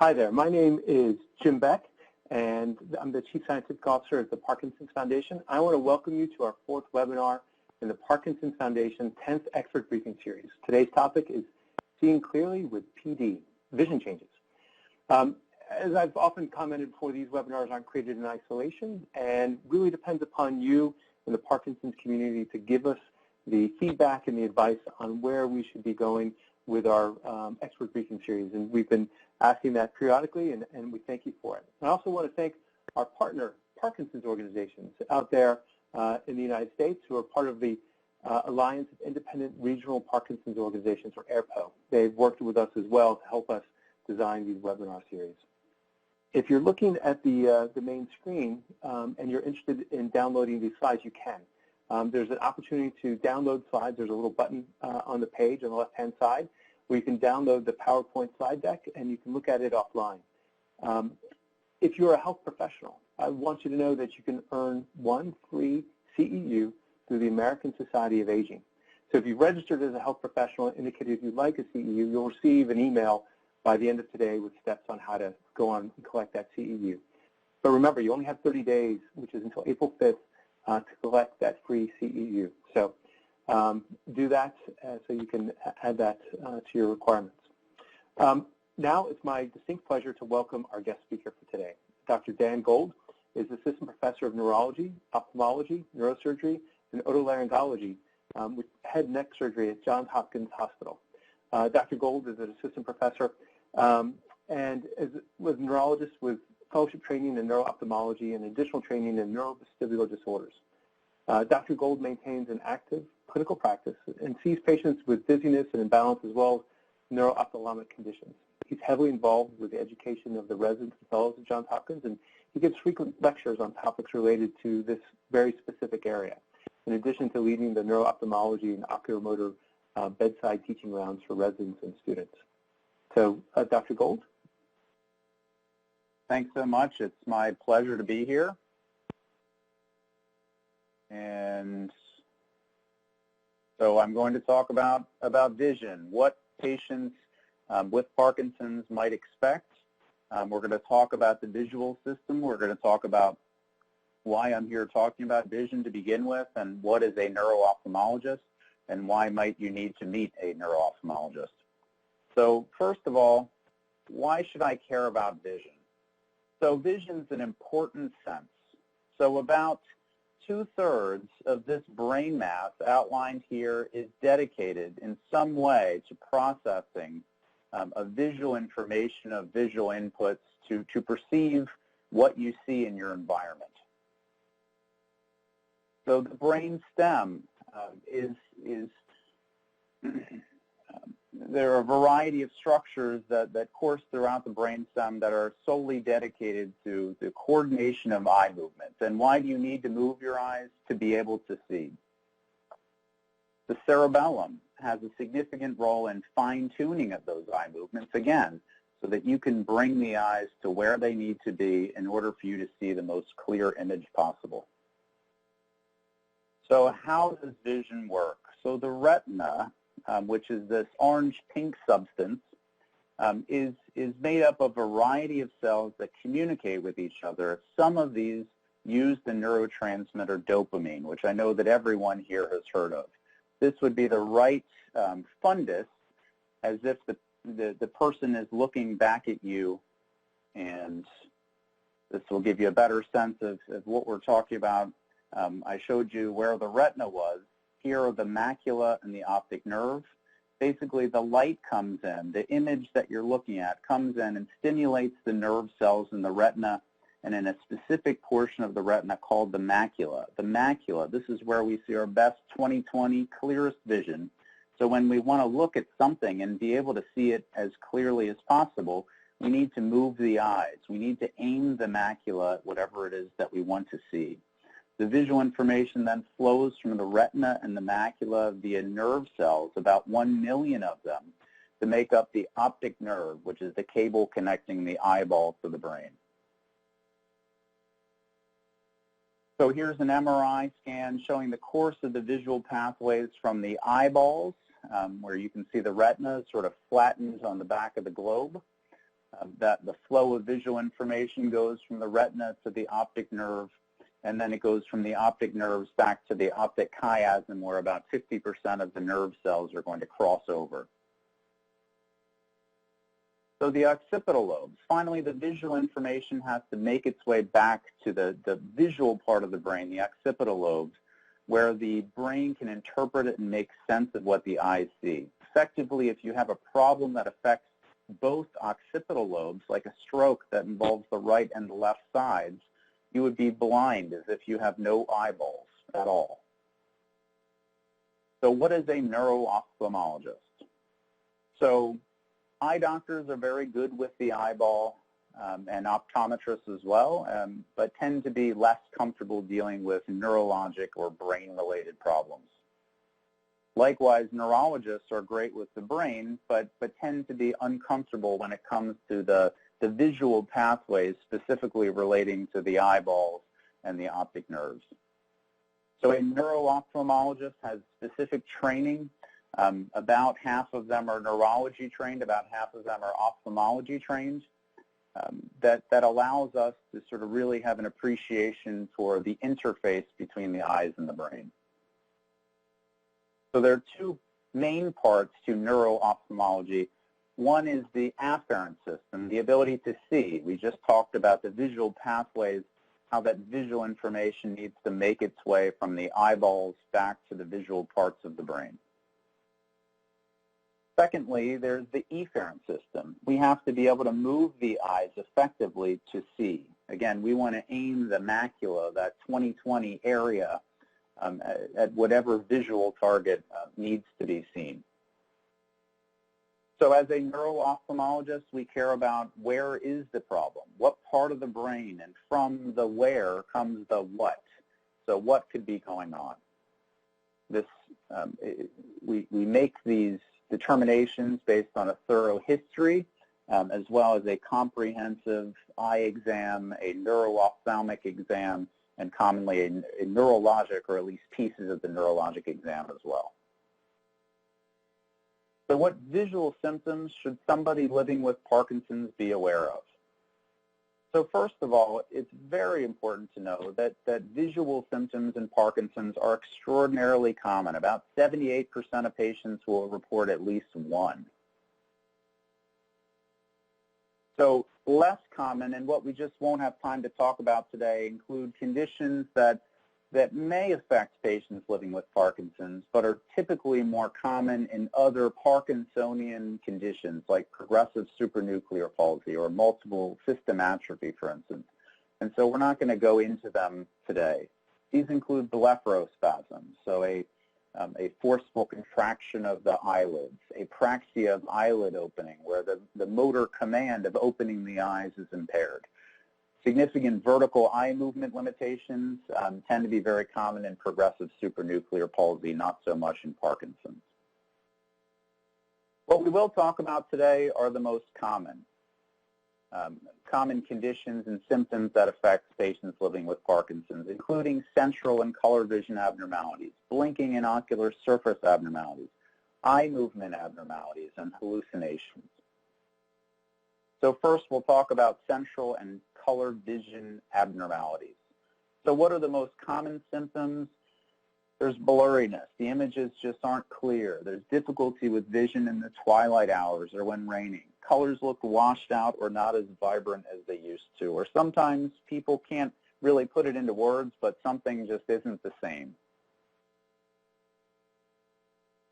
Hi there, my name is Jim Beck, and I'm the Chief Scientific Officer at the Parkinson's Foundation. I want to welcome you to our 4th webinar in the Parkinson's Foundation 10th Expert Briefing Series. Today's topic is Seeing Clearly with PD, Vision Changes. As I've often commented before, these webinars aren't created in isolation and really depends upon you and the Parkinson's community to give us the feedback and the advice on where we should be going with our expert briefing series, and we've been asking that periodically, and we thank you for it. I also want to thank our partner Parkinson's organizations out there in the United States who are part of the Alliance of Independent Regional Parkinson's Organizations, or AIRPO. They've worked with us as well to help us design these webinar series. If you're looking at the main screen and you're interested in downloading these slides, you can. There's an opportunity to download slides. There's a little button on the page on the left-hand side where you can download the PowerPoint slide deck and you can look at it offline. If you're a health professional, I want you to know that you can earn 1 free CEU through the American Society of Aging. So if you've registered as a health professional and indicated you'd like a CEU, you'll receive an email by the end of today with steps on how to go on and collect that CEU. But remember, you only have 30 days, which is until April 5th, to collect that free CEU. So do that so you can add that to your requirements. Now it's my distinct pleasure to welcome our guest speaker for today. Dr. Dan Gold is Assistant Professor of Neurology, Ophthalmology, Neurosurgery, and Otolaryngology with head and neck surgery at Johns Hopkins Hospital. Dr. Gold is an Assistant Professor and was a neurologist with fellowship training in neuro-ophthalmology and additional training in neurovestibular disorders. Dr. Gold maintains an active clinical practice and sees patients with dizziness and imbalance as well as neuro-ophthalmic conditions. He's heavily involved with the education of the residents and fellows at Johns Hopkins, and he gives frequent lectures on topics related to this very specific area, in addition to leading the neuro-ophthalmology and oculomotor bedside teaching rounds for residents and students. So, Dr. Gold? Thanks so much. It's my pleasure to be here. And so I'm going to talk about vision, what patients with Parkinson's might expect. We're going to talk about the visual system. We're going to talk about why I'm here talking about vision to begin with, and what is a neuro-ophthalmologist, and why might you need to meet a neuro-ophthalmologist. So first of all, why should I care about vision? So vision's an important sense. So about 2/3 of this brain mass outlined here is dedicated in some way to processing of visual information, of visual inputs to perceive what you see in your environment. So the brain stem there are a variety of structures that course throughout the brainstem that are solely dedicated to the coordination of eye movements. And why do you need to move your eyes? To be able to see. The cerebellum has a significant role in fine-tuning of those eye movements, again, so that you can bring the eyes to where they need to be in order for you to see the most clear image possible. So how does vision work? So the retina, which is this orange-pink substance, is made up of a variety of cells that communicate with each other. Some of these use the neurotransmitter dopamine, which I know that everyone here has heard of. This would be the right fundus, as if the person is looking back at you, and this will give you a better sense of what we're talking about. I showed you where the retina was. Here are the macula and the optic nerve. Basically, the light comes in. The image that you're looking at comes in and stimulates the nerve cells in the retina and in a specific portion of the retina called the macula. The macula, this is where we see our best 20/20 clearest vision. So when we want to look at something and be able to see it as clearly as possible, we need to move the eyes. We need to aim the macula at whatever it is that we want to see. The visual information then flows from the retina and the macula via nerve cells, about 1 million of them, to make up the optic nerve, which is the cable connecting the eyeball to the brain. So here's an MRI scan showing the course of the visual pathways from the eyeballs, where you can see the retina sort of flattened on the back of the globe, that the flow of visual information goes from the retina to the optic nerve, and then it goes from the optic nerves back to the optic chiasm, where about 50% of the nerve cells are going to cross over. So the occipital lobes, finally the visual information has to make its way back to the visual part of the brain, the occipital lobes, where the brain can interpret it and make sense of what the eyes see. Effectively, if you have a problem that affects both occipital lobes, like a stroke that involves the right and the left sides, you would be blind as if you have no eyeballs at all. So what is a neuro-ophthalmologist? So eye doctors are very good with the eyeball, and optometrists as well, but tend to be less comfortable dealing with neurologic or brain-related problems. Likewise, neurologists are great with the brain, but tend to be uncomfortable when it comes to the visual pathways specifically relating to the eyeballs and the optic nerves. So a neuro-ophthalmologist has specific training. About half of them are neurology trained, about half of them are ophthalmology trained. That allows us to sort of really have an appreciation for the interface between the eyes and the brain. So there are two main parts to neuro-ophthalmology. One is the afferent system, the ability to see. We just talked about the visual pathways, how that visual information needs to make its way from the eyeballs back to the visual parts of the brain. Secondly, there's the efferent system. We have to be able to move the eyes effectively to see. Again, we want to aim the macula, that 20/20 area, at whatever visual target needs to be seen. So as a neuro-ophthalmologist, we care about where is the problem, what part of the brain, and from the where comes the what. So what could be going on? This, we make these determinations based on a thorough history, as well as a comprehensive eye exam, a neuro-ophthalmic exam, and commonly a neurologic, or at least pieces of the neurologic exam as well. So what visual symptoms should somebody living with Parkinson's be aware of? So first of all, it's very important to know that visual symptoms in Parkinson's are extraordinarily common. About 78% of patients will report at least one. So less common, and what we just won't have time to talk about today, include conditions that may affect patients living with Parkinson's, but are typically more common in other Parkinsonian conditions like progressive supranuclear palsy or multiple system atrophy, for instance. And so we're not going to go into them today. These include blepharospasm, so a forceful contraction of the eyelids, apraxia of eyelid opening, where the motor command of opening the eyes is impaired. Significant vertical eye movement limitations tend to be very common in progressive supranuclear palsy, not so much in Parkinson's. What we will talk about today are the most common conditions and symptoms that affect patients living with Parkinson's, including central and color vision abnormalities, blinking and ocular surface abnormalities, eye movement abnormalities, and hallucinations. So first, we'll talk about central and color vision abnormalities. So what are the most common symptoms? There's blurriness. The images just aren't clear. There's difficulty with vision in the twilight hours or when raining. Colors look washed out or not as vibrant as they used to. Or sometimes people can't really put it into words, but something just isn't the same.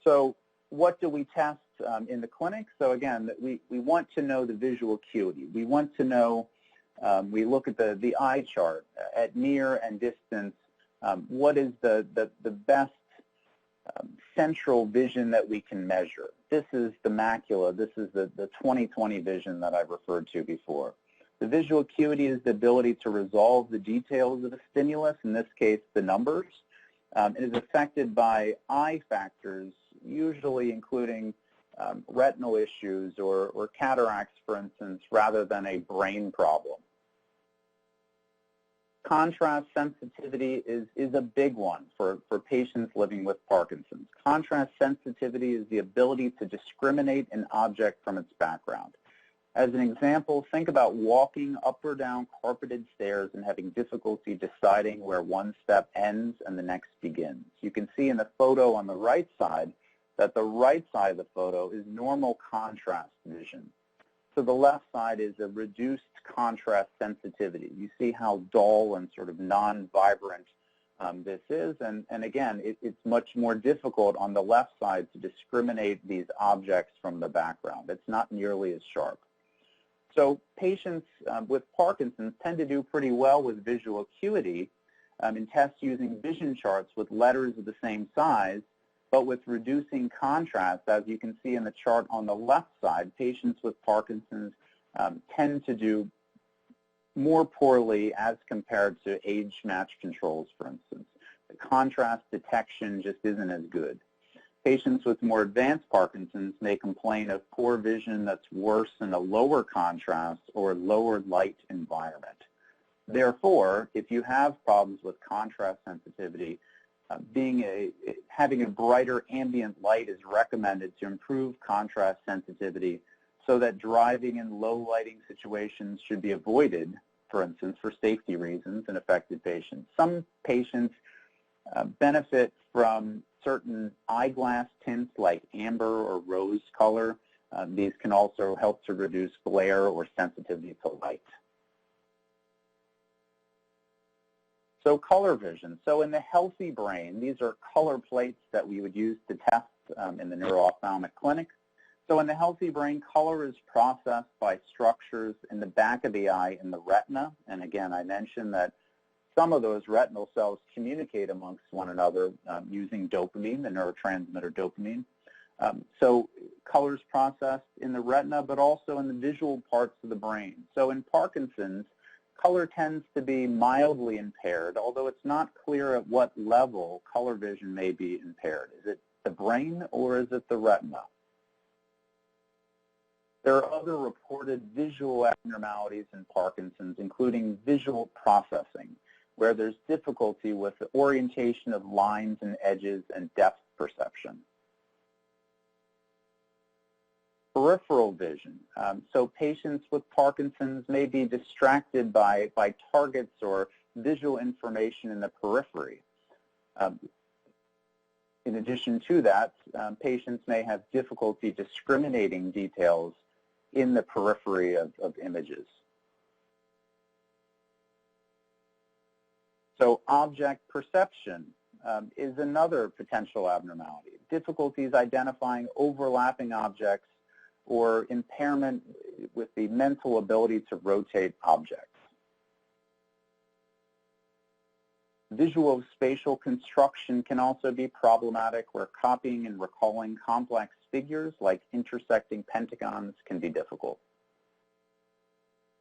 So what do we test in the clinic? So again, we want to know the visual acuity. We want to know, we look at the eye chart at near and distance. What is the best central vision that we can measure? This is the macula. This is the 20/20 vision that I referred to before. The visual acuity is the ability to resolve the details of a stimulus, in this case the numbers. It is affected by eye factors, usually including retinal issues or cataracts, for instance, rather than a brain problem. Contrast sensitivity is a big one for patients living with Parkinson's. Contrast sensitivity is the ability to discriminate an object from its background. As an example, think about walking up or down carpeted stairs and having difficulty deciding where one step ends and the next begins. You can see in the photo on the right side that the right side of the photo is normal contrast vision. So the left side is a reduced contrast sensitivity. You see how dull and sort of non-vibrant this is, and again, it's much more difficult on the left side to discriminate these objects from the background. It's not nearly as sharp. So patients with Parkinson's tend to do pretty well with visual acuity in tests using vision charts with letters of the same size, but with reducing contrast. As you can see in the chart on the left side, patients with Parkinson's tend to do more poorly as compared to age-matched controls, for instance. The contrast detection just isn't as good. Patients with more advanced Parkinson's may complain of poor vision that's worse in a lower contrast or lower light environment. Therefore, if you have problems with contrast sensitivity, having a brighter ambient light is recommended to improve contrast sensitivity so that driving in low lighting situations should be avoided, for instance, for safety reasons in affected patients. Some patients benefit from certain eyeglass tints like amber or rose color. These can also help to reduce glare or sensitivity to light. So color vision. So in the healthy brain, these are color plates that we would use to test in the neuro-ophthalmic clinic. So in the healthy brain, color is processed by structures in the back of the eye in the retina. And again, I mentioned that some of those retinal cells communicate amongst one another using dopamine, the neurotransmitter dopamine. So color is processed in the retina, but also in the visual parts of the brain. So in Parkinson's, color tends to be mildly impaired, although it's not clear at what level color vision may be impaired. Is it the brain or is it the retina? There are other reported visual abnormalities in Parkinson's, including visual processing, where there's difficulty with the orientation of lines and edges and depth perception. Peripheral vision. So patients with Parkinson's may be distracted by targets or visual information in the periphery. In addition to that, patients may have difficulty discriminating details in the periphery of images. So object perception is another potential abnormality. Difficulties identifying overlapping objects or impairment with the mental ability to rotate objects. Visual spatial construction can also be problematic, where copying and recalling complex figures like intersecting pentagons can be difficult.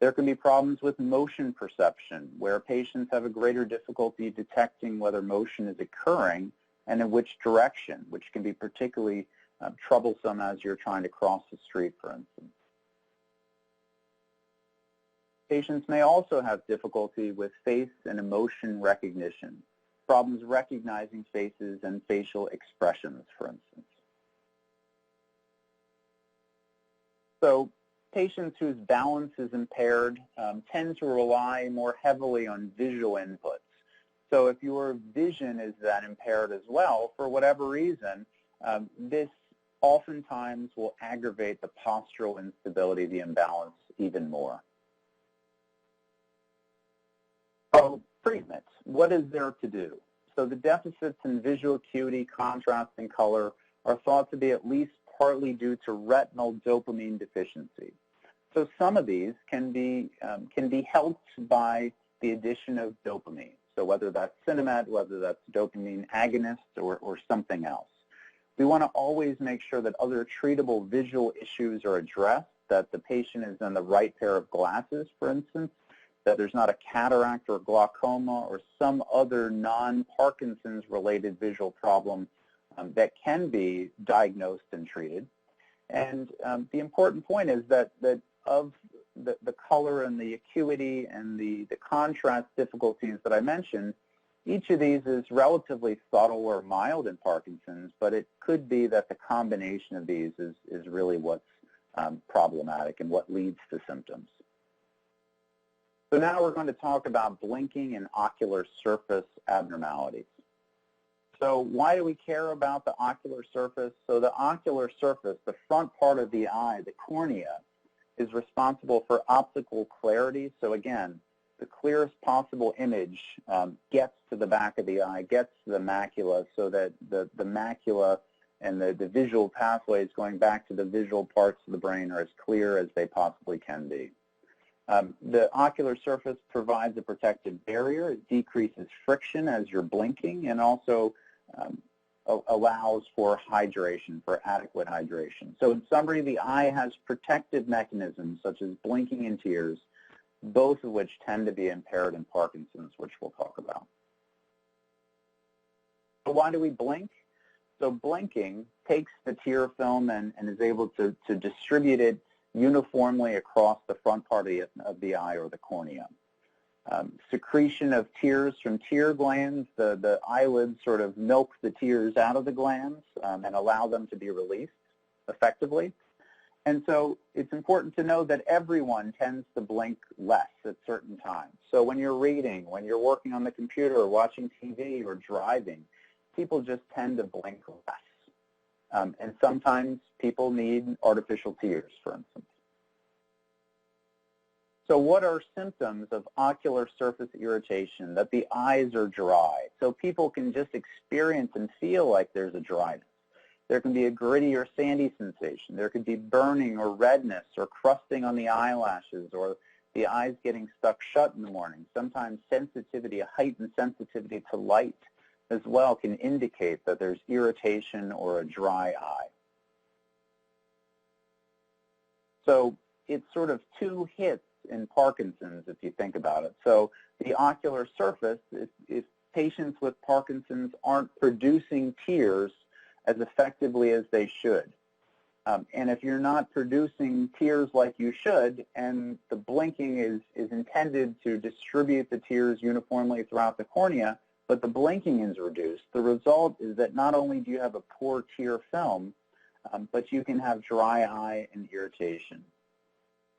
There can be problems with motion perception, where patients have a greater difficulty detecting whether motion is occurring and in which direction, which can be particularly troublesome as you're trying to cross the street, for instance. Patients may also have difficulty with face and emotion recognition, problems recognizing faces and facial expressions, for instance. So patients whose balance is impaired tend to rely more heavily on visual inputs. So if your vision is then impaired as well, for whatever reason, this oftentimes will aggravate the postural instability, the imbalance, even more. So treatment, what is there to do? So the deficits in visual acuity, contrast, and color are thought to be at least partly due to retinal dopamine deficiency. So some of these can be helped by the addition of dopamine. So whether that's Sinemet, whether that's dopamine agonists, or something else. We want to always make sure that other treatable visual issues are addressed, that the patient is in the right pair of glasses, for instance, that there's not a cataract or glaucoma or some other non-Parkinson's related visual problem that can be diagnosed and treated. And the important point is that of the color and the acuity and the contrast difficulties that I mentioned, each of these is relatively subtle or mild in Parkinson's, but it could be that the combination of these is really what's problematic and what leads to symptoms. So now we're going to talk about blinking and ocular surface abnormalities. So why do we care about the ocular surface? So the ocular surface, the front part of the eye, the cornea, is responsible for optical clarity. So again, the clearest possible image gets to the back of the eye, gets to the macula, so that the macula and the visual pathways going back to the visual parts of the brain are as clear as they possibly can be. The ocular surface provides a protective barrier. It decreases friction as you're blinking, and also allows for hydration, for adequate hydration. So in summary, the eye has protective mechanisms such as blinking and tears, both of which tend to be impaired in Parkinson's, which we'll talk about. So why do we blink? So blinking takes the tear film and is able to distribute it uniformly across the front part of the eye or the cornea. Secretion of tears from tear glands, the eyelids sort of milk the tears out of the glands and allow them to be released effectively. And so it's important to know that everyone tends to blink less at certain times. So when you're reading, when you're working on the computer or watching TV or driving, people just tend to blink less. And sometimes people need artificial tears, for instance. So what are symptoms of ocular surface irritation? That the eyes are dry. So people can just experience and feel like there's a dryness. There can be a gritty or sandy sensation. There could be burning or redness or crusting on the eyelashes, or the eyes getting stuck shut in the morning. Sometimes sensitivity, a heightened sensitivity to light as well, can indicate that there's irritation or a dry eye. So it's sort of two hits in Parkinson's, if you think about it. So the ocular surface, if patients with Parkinson's aren't producing tears as effectively as they should, and if you're not producing tears like you should, and the blinking is intended to distribute the tears uniformly throughout the cornea, but the blinking is reduced, the result is that not only do you have a poor tear film, but you can have dry eye and irritation.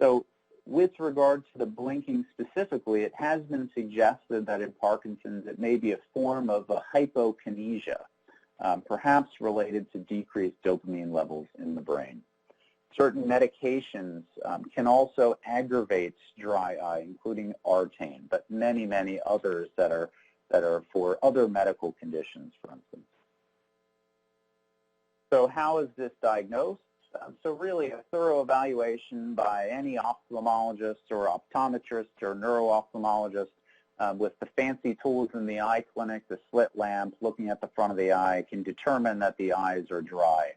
So with regard to the blinking specifically, it has been suggested that in Parkinson's it may be a form of a hypokinesia, perhaps related to decreased dopamine levels in the brain. Certain medications can also aggravate dry eye, including Artane, but many, many others that are for other medical conditions, for instance. So how is this diagnosed? So really a thorough evaluation by any ophthalmologist or optometrist or neuro-ophthalmologist with the fancy tools in the eye clinic, the slit lamp, looking at the front of the eye, can determine that the eyes are dry.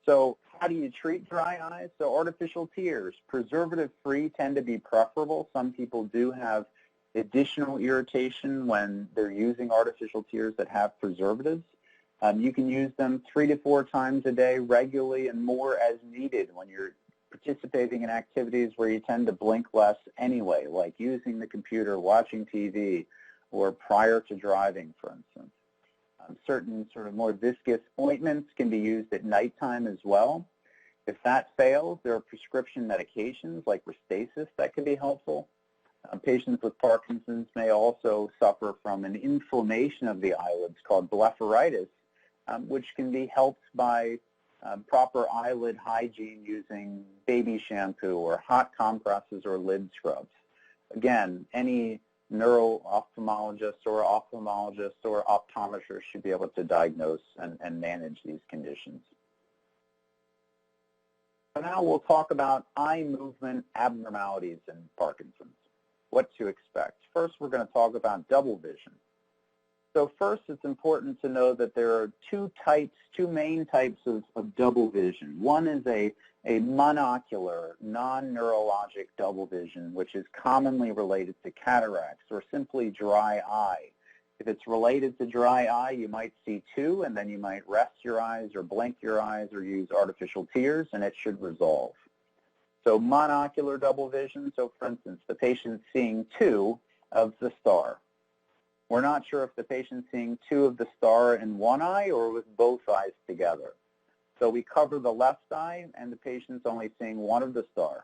So how do you treat dry eyes? So artificial tears, preservative-free, tend to be preferable. Some people do have additional irritation when they're using artificial tears that have preservatives. You can use them 3 to 4 times a day regularly, and more as needed when you're participating in activities where you tend to blink less anyway, like using the computer, watching TV, or prior to driving, for instance. Certain sort of more viscous ointments can be used at nighttime as well. If that fails, there are prescription medications like Restasis that can be helpful. Patients with Parkinson's may also suffer from an inflammation of the eyelids called blepharitis, which can be helped by proper eyelid hygiene using baby shampoo or hot compresses or lid scrubs. Again, any neuro-ophthalmologist or ophthalmologist or optometrist should be able to diagnose and manage these conditions. So now we'll talk about eye movement abnormalities in Parkinson's. What to expect. First, we're going to talk about double vision. So first, it's important to know that there are two main types of double vision. One is a monocular, non-neurologic double vision, which is commonly related to cataracts or simply dry eye. If it's related to dry eye, you might see two, and then you might rest your eyes or blink your eyes or use artificial tears, and it should resolve. So monocular double vision, so for instance, the patient's seeing 2 of the star. We're not sure if the patient's seeing 2 of the star in one eye or with both eyes together. So we cover the left eye, and the patient's only seeing one of the stars.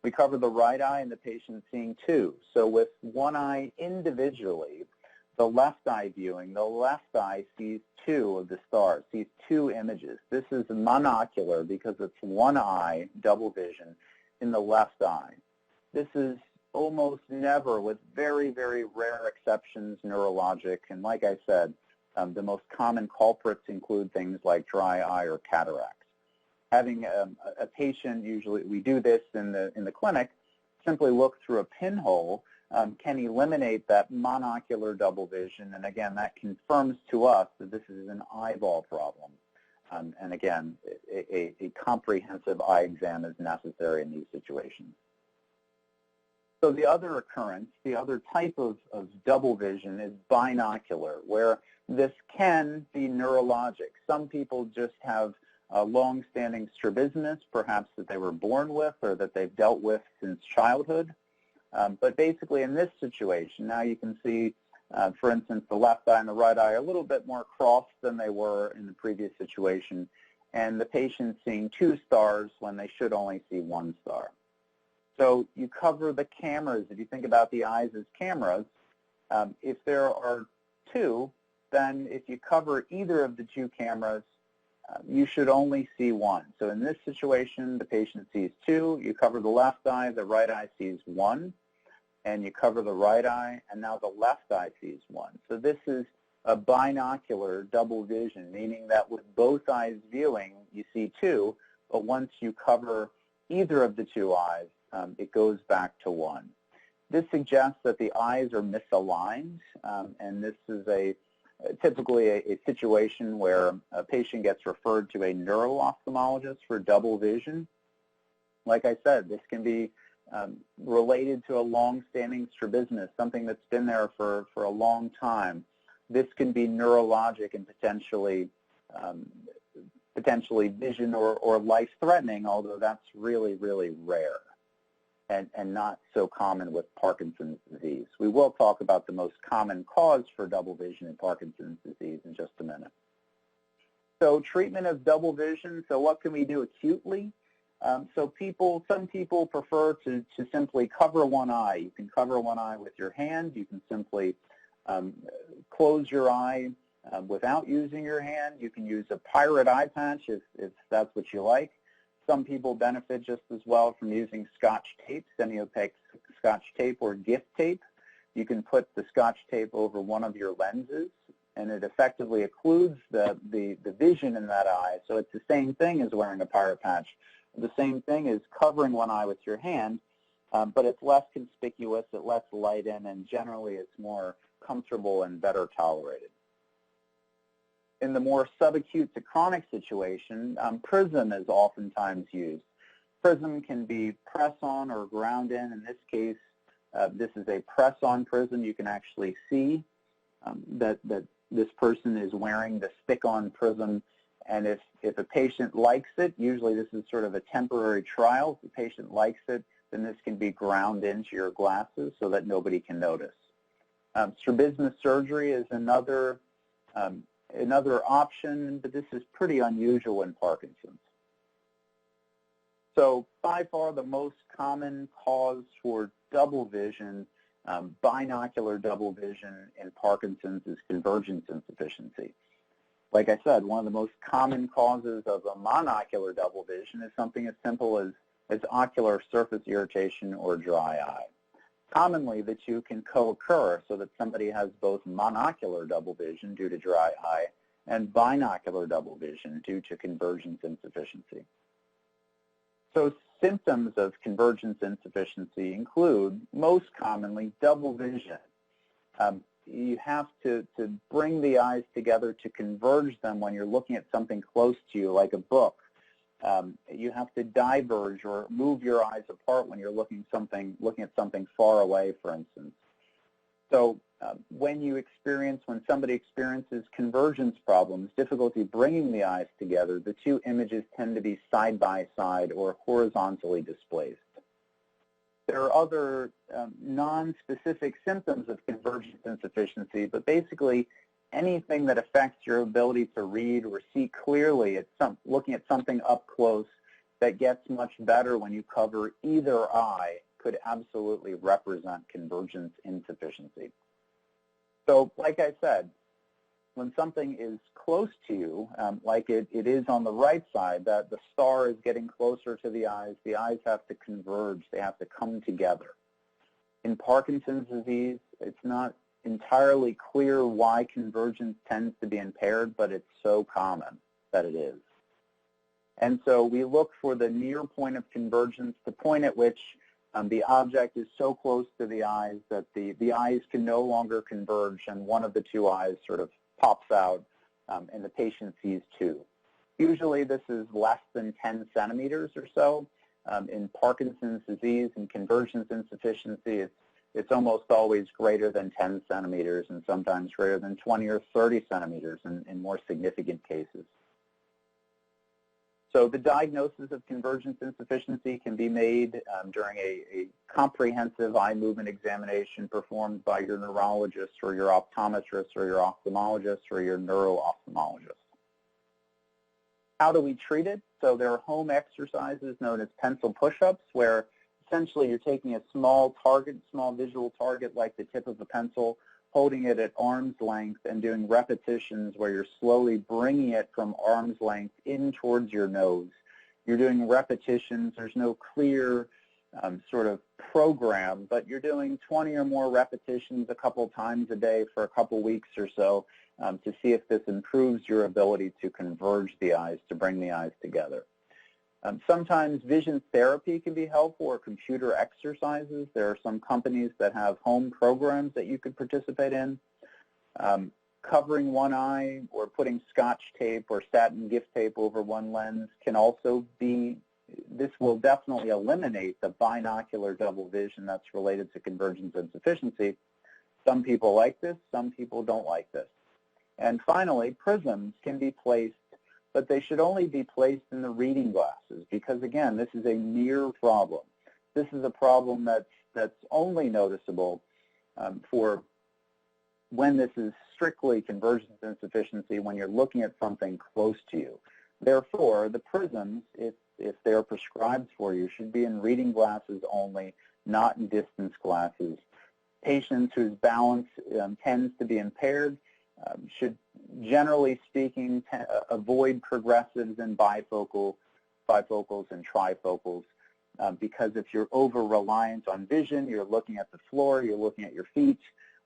We cover the right eye, and the patient's seeing two. So with one eye individually, the left eye viewing, the left eye sees two of the stars, sees two images. This is monocular because it's one eye, double vision, in the left eye. This is almost never, with very, very rare exceptions, neurologic. And like I said, the most common culprits include things like dry eye or cataracts. Having a patient, usually we do this in the clinic, simply look through a pinhole can eliminate that monocular double vision. And again, that confirms to us that this is an eyeball problem. And again, a comprehensive eye exam is necessary in these situations. So the other occurrence, the other type of double vision is binocular, where this can be neurologic. Some people just have long-standing strabismus, perhaps that they were born with or that they've dealt with since childhood. But basically in this situation, now you can see, for instance, the left eye and the right eye are a little bit more crossed than they were in the previous situation, and the patient's seeing two stars when they should only see one star. So you cover the cameras. If you think about the eyes as cameras, if there are two, then if you cover either of the two cameras, you should only see one. So in this situation, the patient sees two. You cover the left eye, the right eye sees one, and you cover the right eye, and now the left eye sees one. So this is a binocular double vision, meaning that with both eyes viewing, you see two, but once you cover either of the two eyes, it goes back to one. This suggests that the eyes are misaligned, and this is typically a situation where a patient gets referred to a neuro-ophthalmologist for double vision. Like I said, this can be related to a long-standing strabismus, something that's been there for a long time. This can be neurologic and potentially vision or life-threatening, although that's really, really rare and not so common with Parkinson's disease. We will talk about the most common cause for double vision in Parkinson's disease in just a minute. So treatment of double vision, so what can we do acutely? Some people prefer to simply cover one eye. You can cover one eye with your hand. You can simply close your eye without using your hand. You can use a pirate eye patch if that's what you like. Some people benefit just as well from using Scotch tape, semi-opaque Scotch tape or gift tape. You can put the Scotch tape over one of your lenses, and it effectively occludes the vision in that eye. So it's the same thing as wearing a pirate patch. The same thing as covering one eye with your hand, but it's less conspicuous, it lets light in, and generally it's more comfortable and better tolerated. In the more subacute to chronic situation, prism is oftentimes used. Prism can be press-on or ground-in. In this case, this is a press-on prism. You can actually see that this person is wearing the stick-on prism. And if a patient likes it, usually this is sort of a temporary trial. If the patient likes it, then this can be ground into your glasses so that nobody can notice. Strabismus surgery is another option, but this is pretty unusual in Parkinson's. So by far the most common cause for double vision, binocular double vision in Parkinson's is convergence insufficiency. Like I said, one of the most common causes of a monocular double vision is something as simple as ocular surface irritation or dry eye. Commonly, the two can co-occur so that somebody has both monocular double vision due to dry eye and binocular double vision due to convergence insufficiency. So symptoms of convergence insufficiency include, most commonly, double vision. You have to bring the eyes together to converge them when you're looking at something close to you, like a book. You have to diverge or move your eyes apart when you're looking at something far away, for instance. So when somebody experiences convergence problems, difficulty bringing the eyes together, the two images tend to be side by side or horizontally displaced. There are other non-specific symptoms of convergence insufficiency, but basically anything that affects your ability to read or see clearly, looking at something up close that gets much better when you cover either eye could absolutely represent convergence insufficiency. So like I said, when something is close to you, like it is on the right side, that the star is getting closer to the eyes have to converge, they have to come together. In Parkinson's disease, it's not entirely clear why convergence tends to be impaired, but it's so common that it is. And so we look for the near point of convergence, the point at which the object is so close to the eyes that the eyes can no longer converge and one of the two eyes sort of pops out and the patient sees two. Usually this is less than 10 centimeters or so. In Parkinson's disease and convergence insufficiency, it's almost always greater than 10 centimeters and sometimes greater than 20 or 30 centimeters in more significant cases. So the diagnosis of convergence insufficiency can be made during a comprehensive eye movement examination performed by your neurologist or your optometrist or your ophthalmologist or your neuro-ophthalmologist. How do we treat it? So there are home exercises known as pencil push-ups where essentially you're taking a small target, small visual target like the tip of a pencil, holding it at arm's length and doing repetitions where you're slowly bringing it from arm's length in towards your nose. You're doing repetitions. There's no clear sort of program, but you're doing 20 or more repetitions a couple times a day for a couple weeks or so to see if this improves your ability to converge the eyes, to bring the eyes together. Sometimes vision therapy can be helpful, or computer exercises. There are some companies that have home programs that you could participate in. Covering one eye or putting Scotch tape or satin gift tape over one lens can also be, this will definitely eliminate the binocular double vision that's related to convergence insufficiency. Some people like this, some people don't like this. And finally, prisms can be placed, but they should only be placed in the reading glasses because, again, this is a near problem. This is a problem that's only noticeable for when this is strictly convergence insufficiency, when you're looking at something close to you. Therefore, the prisms, if they're prescribed for you, should be in reading glasses only, not in distance glasses. Patients whose balance tends to be impaired should, generally speaking, avoid progressives and bifocals and trifocals because if you're over-reliant on vision, you're looking at the floor, you're looking at your feet.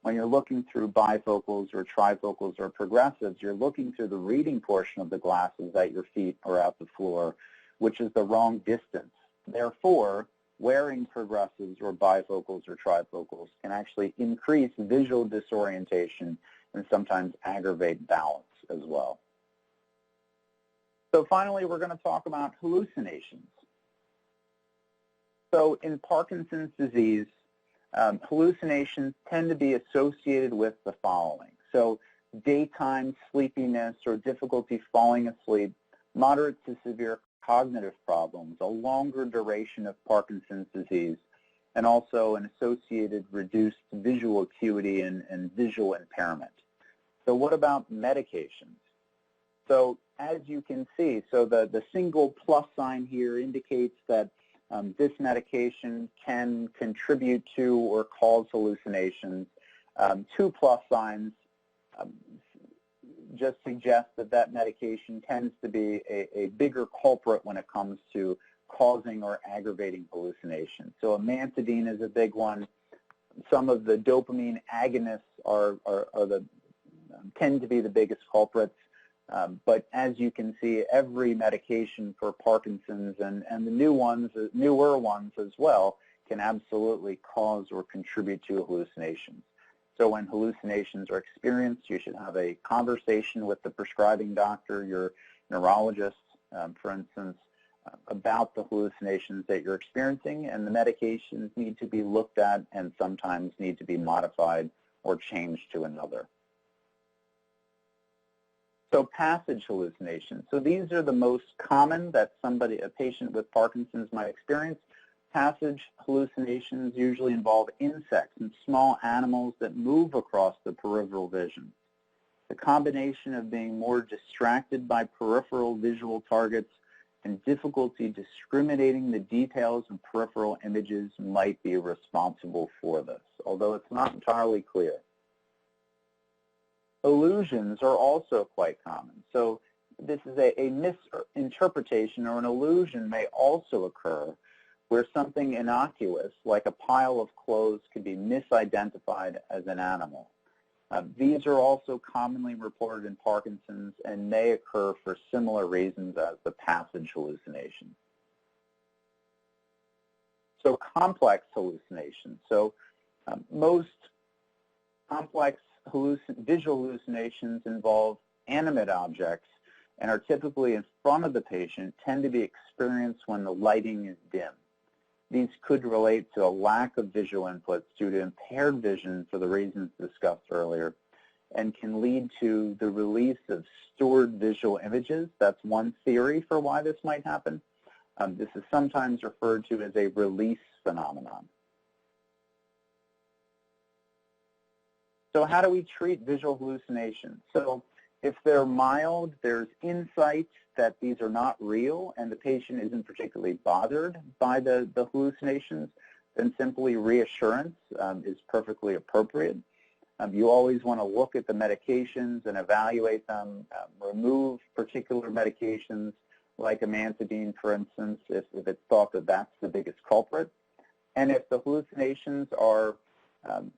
When you're looking through bifocals or trifocals or progressives, you're looking through the reading portion of the glasses at your feet or at the floor, which is the wrong distance. Therefore, wearing progressives or bifocals or trifocals can actually increase visual disorientation and sometimes aggravate balance as well. So finally, we're going to talk about hallucinations. So in Parkinson's disease, hallucinations tend to be associated with the following. So daytime sleepiness or difficulty falling asleep, moderate to severe cognitive problems, a longer duration of Parkinson's disease, and also an associated reduced visual acuity and visual impairment. So what about medications? So as you can see, so the single plus sign here indicates that this medication can contribute to or cause hallucinations. 2 plus signs just suggest that medication tends to be a bigger culprit when it comes to causing or aggravating hallucinations. So amantadine is a big one. Some of the dopamine agonists tend to be the biggest culprits. But as you can see, every medication for Parkinson's and the newer ones as well, can absolutely cause or contribute to hallucinations. So when hallucinations are experienced, you should have a conversation with the prescribing doctor, your neurologist, for instance, about the hallucinations that you're experiencing, and the medications need to be looked at and sometimes need to be modified or changed to another. So passage hallucinations. So these are the most common that a patient with Parkinson's might experience. Passage hallucinations usually involve insects and small animals that move across the peripheral vision. The combination of being more distracted by peripheral visual targets and difficulty discriminating the details of peripheral images might be responsible for this, although it's not entirely clear. Illusions are also quite common. So this is a misinterpretation, or an illusion may also occur where something innocuous, like a pile of clothes, could be misidentified as an animal. These are also commonly reported in Parkinson's and may occur for similar reasons as the passage hallucination. So complex hallucinations. So most complex visual hallucinations involve animate objects and are typically in front of the patient, tend to be experienced when the lighting is dim. These could relate to a lack of visual inputs due to impaired vision for the reasons discussed earlier, and can lead to the release of stored visual images. That's one theory for why this might happen. This is sometimes referred to as a release phenomenon. So how do we treat visual hallucinations? So if they're mild, there's insight that these are not real and the patient isn't particularly bothered by the hallucinations, then simply reassurance is perfectly appropriate. You always want to look at the medications and evaluate them, remove particular medications like amantadine, for instance, if it's thought that that's the biggest culprit. And if the hallucinations are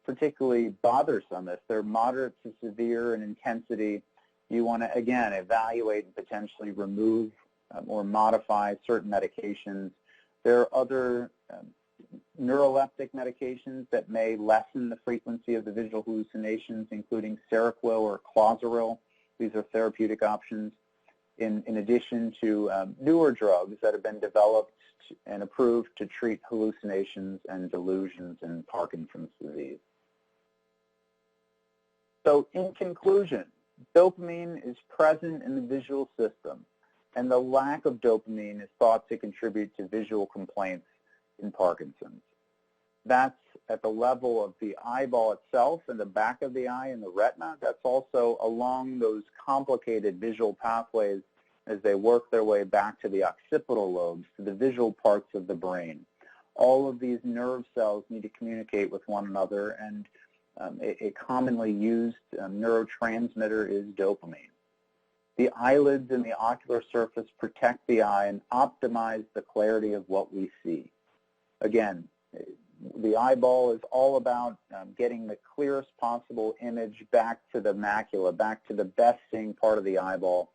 particularly bothersome, if they're moderate to severe in intensity, you want to, again, evaluate and potentially remove or modify certain medications. There are other neuroleptic medications that may lessen the frequency of the visual hallucinations, including Seroquel or Clozaril. These are therapeutic options, in addition to newer drugs that have been developed and approved to treat hallucinations and delusions in Parkinson's disease. So in conclusion, dopamine is present in the visual system, and the lack of dopamine is thought to contribute to visual complaints in Parkinson's. That's at the level of the eyeball itself and the back of the eye and the retina. That's also along those complicated visual pathways as they work their way back to the occipital lobes, to the visual parts of the brain. All of these nerve cells need to communicate with one another, and a commonly used neurotransmitter is dopamine. The eyelids and the ocular surface protect the eye and optimize the clarity of what we see. Again, the eyeball is all about getting the clearest possible image back to the macula, back to the best seeing part of the eyeball.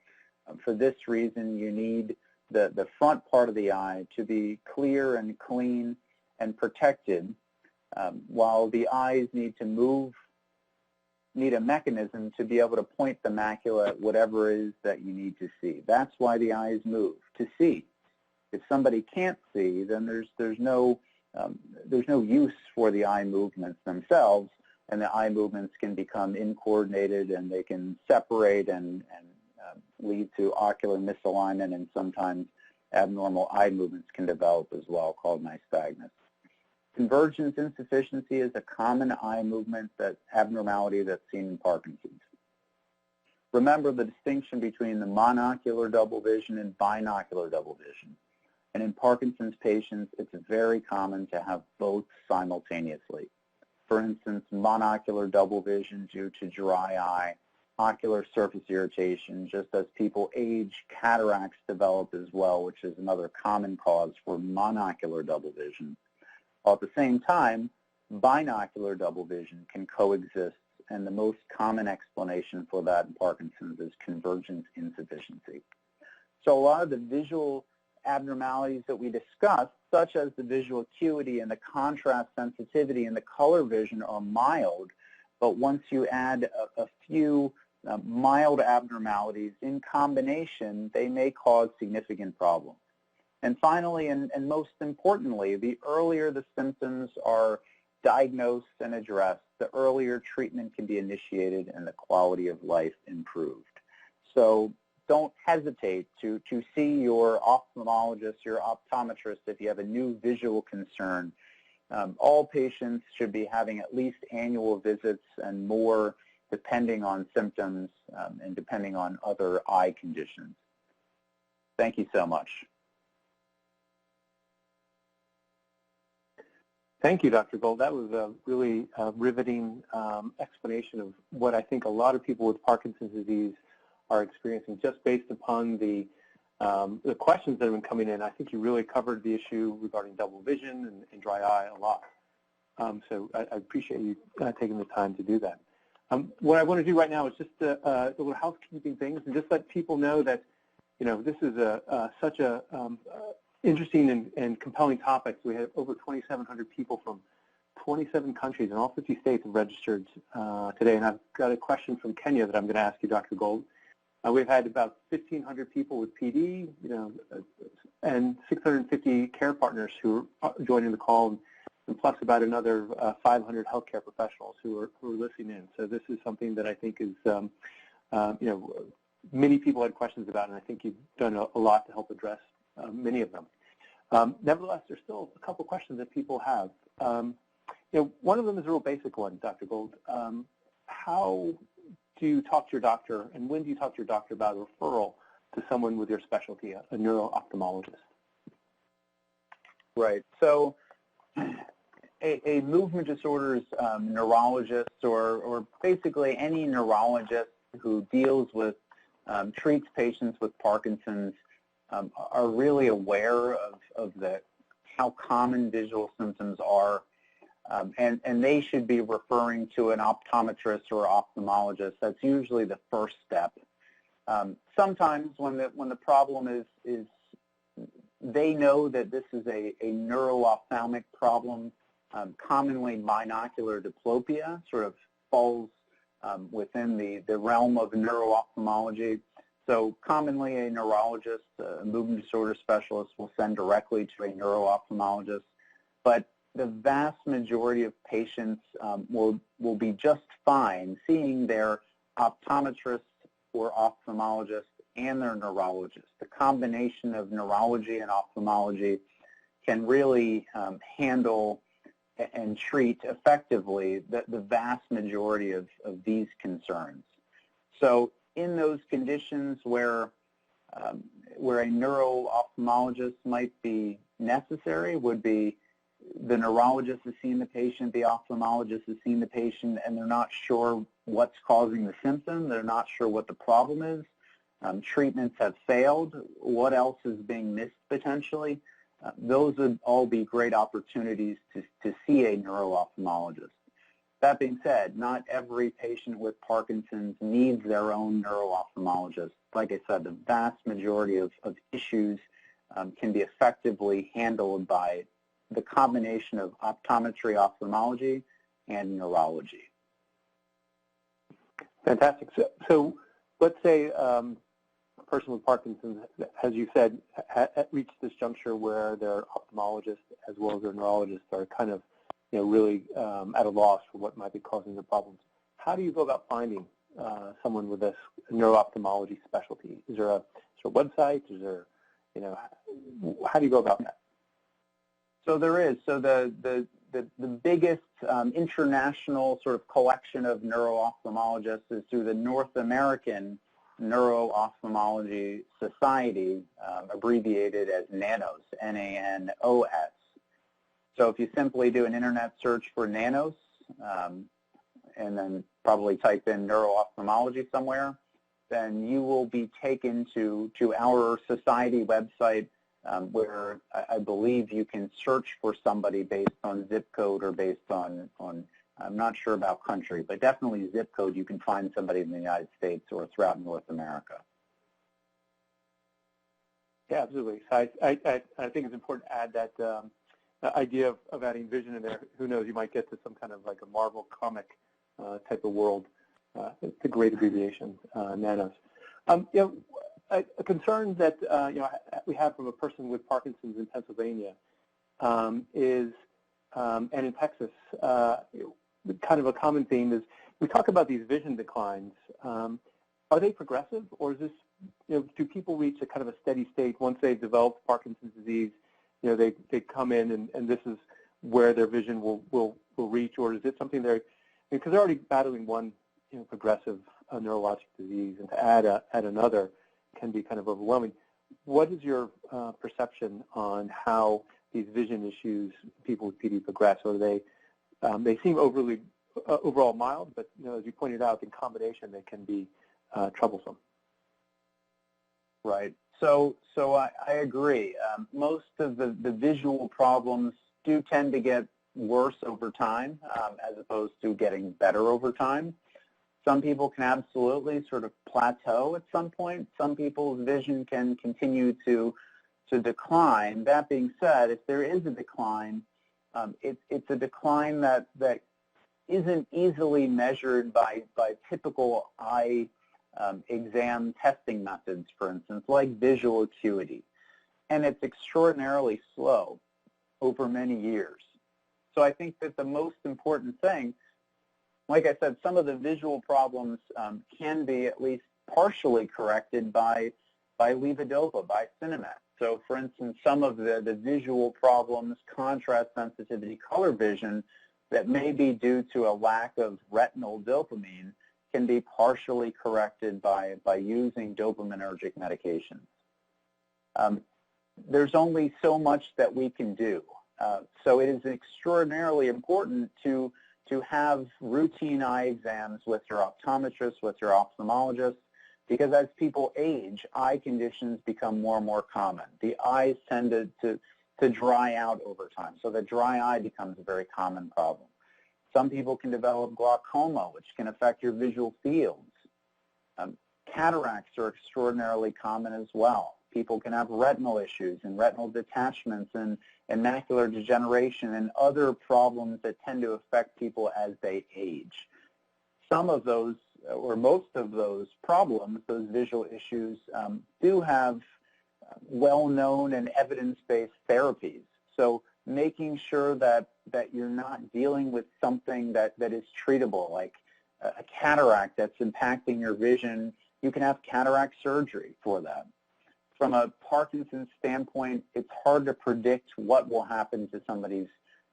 For this reason, you need the front part of the eye to be clear and clean and protected, while the eyes need a mechanism to be able to point the macula at whatever it is that you need to see. That's why the eyes move, to see. If somebody can't see, then there's no use for the eye movements themselves, and the eye movements can become incoordinated, and they can separate and lead to ocular misalignment, and sometimes abnormal eye movements can develop as well, called nystagmus. Convergence insufficiency is a common eye movement abnormality that's seen in Parkinson's. Remember the distinction between the monocular double vision and binocular double vision. And in Parkinson's patients, it's very common to have both simultaneously. For instance, monocular double vision due to dry eye, ocular surface irritation. Just as people age, cataracts develop as well, which is another common cause for monocular double vision. While at the same time, binocular double vision can coexist, and the most common explanation for that in Parkinson's is convergence insufficiency. So a lot of the visual abnormalities that we discussed, such as the visual acuity and the contrast sensitivity and the color vision, are mild, but once you add a few mild abnormalities in combination, they may cause significant problems. And finally, and most importantly, the earlier the symptoms are diagnosed and addressed, the earlier treatment can be initiated and the quality of life improved. So don't hesitate to see your ophthalmologist, your optometrist, if you have a new visual concern. All patients should be having at least annual visits and more depending on symptoms and depending on other eye conditions. Thank you so much. Thank you, Dr. Gold. That was a really riveting explanation of what I think a lot of people with Parkinson's disease are experiencing, just based upon the questions that have been coming in. I think you really covered the issue regarding double vision and dry eye a lot. So I appreciate you taking the time to do that. What I want to do right now is just a little housekeeping things, and just let people know that, you know, this is such a interesting and compelling topic. So we had over 2,700 people from 27 countries and all 50 states have registered today. And I've got a question from Kenya that I'm going to ask you, Dr. Gold. We've had about 1,500 people with PD, you know, and 650 care partners who are joining the call, and plus about another 500 healthcare professionals who are listening in. So this is something that I think is, you know, many people had questions about, and I think you've done a lot to help address many of them. Nevertheless, there's still a couple questions that people have. You know, one of them is a real basic one, Dr. Gold. How do you talk to your doctor, and when do you talk to your doctor about a referral to someone with your specialty, a neuro-ophthalmologist? Right. So a movement disorders neurologist, or basically any neurologist who deals with, treats patients with Parkinson's, are really aware of how common visual symptoms are, and they should be referring to an optometrist or ophthalmologist. That's usually the first step. Sometimes when the problem is they know that this is a neuro-ophthalmic problem, commonly binocular diplopia sort of falls within the realm of neuro-ophthalmology. So commonly a neurologist, a movement disorder specialist will send directly to a neuro-ophthalmologist, but the vast majority of patients will be just fine seeing their optometrist or ophthalmologist and their neurologist. The combination of neurology and ophthalmology can really handle and treat effectively the vast majority of these concerns. So in those conditions where a neuro-ophthalmologist might be necessary, would be the neurologist is seeing the patient, the ophthalmologist is seeing the patient, and they're not sure what's causing the symptom, they're not sure what the problem is, treatments have failed, what else is being missed potentially. Those would all be great opportunities to see a neuro-ophthalmologist. That being said, not every patient with Parkinson's needs their own neuro-ophthalmologist. Like I said, the vast majority of issues can be effectively handled by the combination of optometry, ophthalmology, and neurology. Fantastic. So let's say a person with Parkinson's, as you said, reached this juncture where their ophthalmologist as well as their neurologist are kind of, you know, really at a loss for what might be causing the problems. How do you go about finding someone with this neuro-ophthalmology specialty? Is there a website? Is there, you know, how do you go about that? So there is. So the biggest international sort of collection of neuro-ophthalmologists is through the North American Neuro-Ophthalmology Society, abbreviated as NANOS, N-A-N-O-S. So if you simply do an internet search for NANOS, and then probably type in neuro-ophthalmology somewhere, then you will be taken to our society website, where I believe you can search for somebody based on zip code or based on I'm not sure about country, but definitely zip code. You can find somebody in the United States or throughout North America. Yeah, absolutely. So I think it's important to add that idea of adding vision in there. Who knows, you might get to some kind of like a Marvel comic type of world. It's a great abbreviation, NANOS. You know, a concern that you know, we have from a person with Parkinson's in Pennsylvania is, and in Texas, kind of a common theme is we talk about these vision declines. Are they progressive, or is this, you know, do people reach a kind of a steady state once they've developed Parkinson's disease? You know, they come in and this is where their vision will reach, or is it something they're, because they're already battling one progressive neurologic disease, and to add another can be kind of overwhelming. What is your perception on how these vision issues, people with PD, progress? Or they seem overall mild, but as you pointed out, in combination they can be troublesome. Right. So I agree. Most of the visual problems do tend to get worse over time as opposed to getting better over time. Some people can absolutely sort of plateau at some point. Some people's vision can continue to decline. That being said, if there is a decline, it's a decline that isn't easily measured by typical eye exam testing methods, for instance, like visual acuity. And it's extraordinarily slow over many years. So I think that the most important thing, like I said, some of the visual problems can be at least partially corrected by levodopa, by Sinemet. So for instance, some of the visual problems, contrast sensitivity, color vision, that may be due to a lack of retinal dopamine can be partially corrected by using dopaminergic medications. There's only so much that we can do. So it is extraordinarily important to have routine eye exams with your optometrist, with your ophthalmologist, because as people age, eye conditions become more and more common. The eyes tend to dry out over time, so the dry eye becomes a very common problem. Some people can develop glaucoma, which can affect your visual fields. Cataracts are extraordinarily common as well. People can have retinal issues and retinal detachments and macular degeneration and other problems that tend to affect people as they age. Some of those, or most of those problems, those visual issues, do have well-known and evidence-based therapies. So making sure that you're not dealing with something that is treatable, like a cataract that's impacting your vision, you can have cataract surgery for that. From a Parkinson's standpoint, it's hard to predict what will happen to somebody's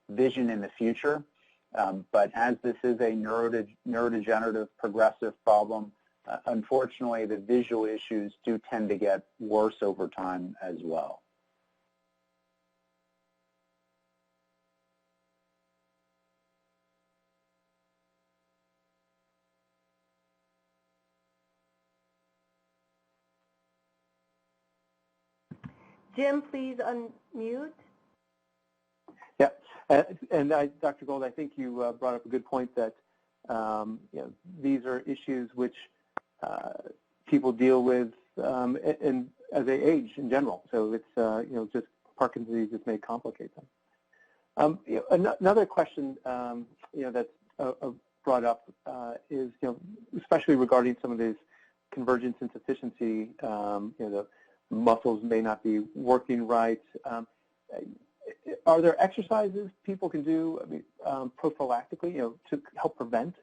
vision in the future. But as this is a neurodegenerative progressive problem, unfortunately, the visual issues do tend to get worse over time as well. Jim, please unmute. Yeah, and Dr. Gold, I think you brought up a good point that these are issues which people deal with as they age in general. So it's just Parkinson's disease just may complicate them. Another question that's brought up is especially regarding some of these convergence insufficiency. The muscles may not be working right. Are there exercises people can do prophylactically, to help prevent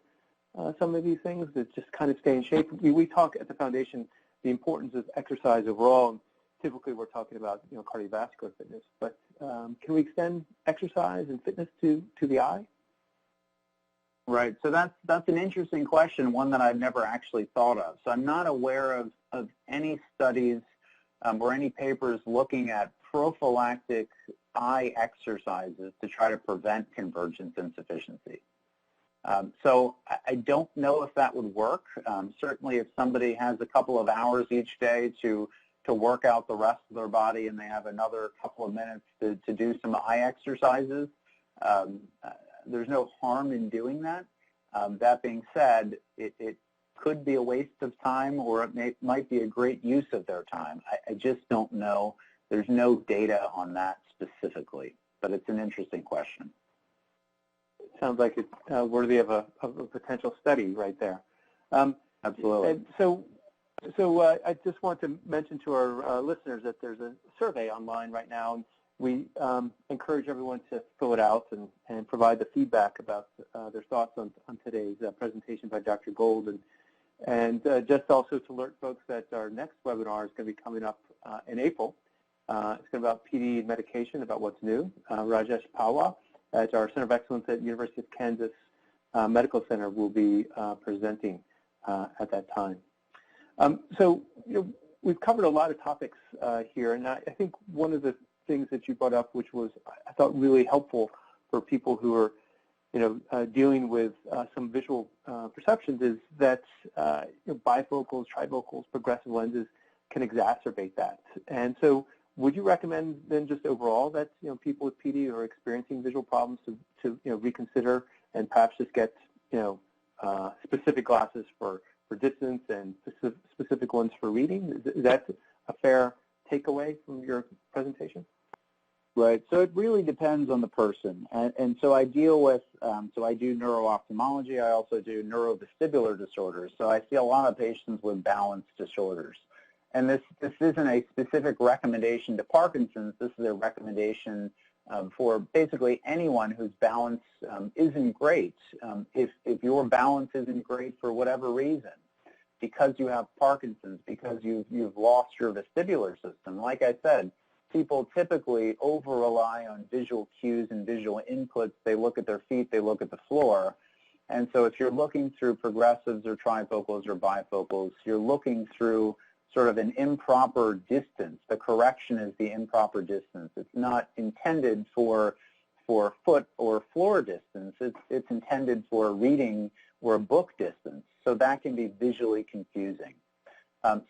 some of these things, that just kind of stay in shape? We talk at the foundation the importance of exercise overall, and typically we're talking about cardiovascular fitness, but can we extend exercise and fitness to the eye? Right. So that's an interesting question, one that I've never actually thought of. So I'm not aware of any studies or any papers looking at prophylactic eye exercises to try to prevent convergence insufficiency. So I don't know if that would work. Certainly if somebody has a couple of hours each day to work out the rest of their body and they have another couple of minutes to do some eye exercises, there's no harm in doing that. That being said, it could be a waste of time, or it might be a great use of their time. I just don't know. There's no data on that specifically, but it's an interesting question. Sounds like it's worthy of a potential study right there. Absolutely. And so I just want to mention to our listeners that there's a survey online right now, and we encourage everyone to fill it out and provide the feedback about their thoughts on today's presentation by Dr. Gold. And just also to alert folks that our next webinar is going to be coming up in April. It's going to be about PD medication, about what's new. Rajesh Pawar at our Center of Excellence at University of Kansas Medical Center will be presenting at that time. So we've covered a lot of topics here, and I think one of the things that you brought up, which was I thought really helpful for people who are dealing with some visual perceptions, is that bifocals, trifocals, progressive lenses can exacerbate that. And so would you recommend then just overall that people with PD who are experiencing visual problems to reconsider and perhaps just get specific glasses for distance and specific ones for reading? Is that a fair takeaway from your presentation? Right. So it really depends on the person. And so I deal with, so I do neuro-ophthalmology. I also do neurovestibular disorders. So I see a lot of patients with balance disorders. And this isn't a specific recommendation to Parkinson's. This is a recommendation for basically anyone whose balance isn't great. If your balance isn't great for whatever reason, because you have Parkinson's, because you've lost your vestibular system, like I said, people typically over-rely on visual cues and visual inputs. They look at their feet, they look at the floor. And so if you're looking through progressives or trifocals or bifocals, you're looking through sort of an improper distance. The correction is the improper distance. It's not intended for foot or floor distance. It's intended for reading or book distance. So that can be visually confusing.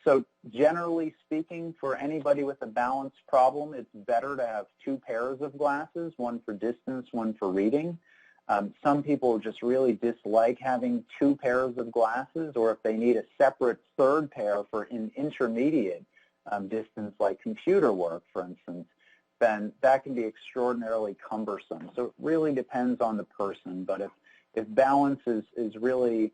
So generally speaking, for anybody with a balance problem, it's better to have two pairs of glasses, one for distance, one for reading. Some people just really dislike having two pairs of glasses, or if they need a separate third pair for an intermediate distance like computer work, for instance, then that can be extraordinarily cumbersome. So it really depends on the person, but if balance is really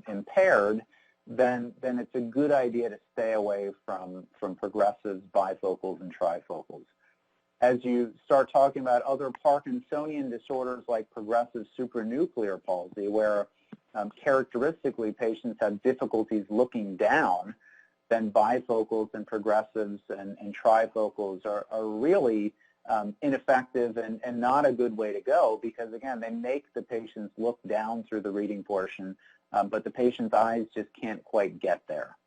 impaired, then it's a good idea to stay away from progressives, bifocals, and trifocals. As you start talking about other Parkinsonian disorders like progressive supranuclear palsy, where characteristically patients have difficulties looking down, then bifocals and progressives and trifocals are really ineffective and not a good way to go, because again, they make the patients look down through the reading portion, but the patient's eyes just can't quite get there.